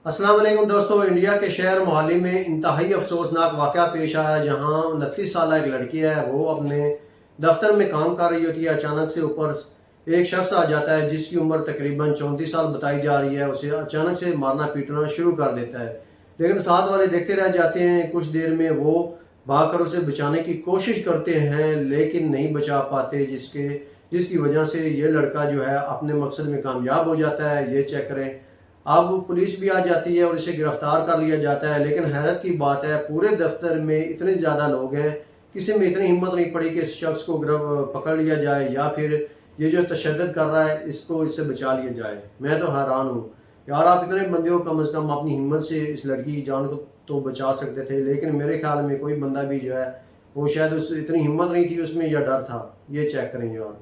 अस्सलाम वालेकुम दोस्तों। इंडिया के शहर मोहाली में इंतहाई अफसोसनाक वाक़या पेश आया, जहां 29 साल एक लड़की है, वो अपने दफ्तर में काम कर रही होती है। अचानक से ऊपर एक शख्स आ जाता है जिसकी उम्र तकरीबन 34 साल बताई जा रही है। उसे अचानक से मारना पीटना शुरू कर देता है, लेकिन साथ वाले देखते रह जाते हैं। कुछ देर में वो भागकर उसे बचाने की कोशिश करते हैं, लेकिन नहीं बचा पाते, जिसकी वजह से ये लड़का जो है अपने मकसद में कामयाब हो जाता है। ये चेक करें। अब पुलिस भी आ जाती है और इसे गिरफ्तार कर लिया जाता है, लेकिन हैरत की बात है पूरे दफ्तर में इतने ज़्यादा लोग हैं, किसी में इतनी हिम्मत नहीं पड़ी कि इस शख्स को पकड़ लिया जाए या फिर ये जो तशद्दुद कर रहा है इसको इससे बचा लिया जाए। मैं तो हैरान हूँ यार, आप इतने बंदे हो, कम अज़ कम अपनी हिम्मत से इस लड़की की जान को तो बचा सकते थे, लेकिन मेरे ख्याल में कोई बंदा भी जो है वो शायद उस इतनी हिम्मत नहीं थी उसमें, या डर था। ये चेक करें यार।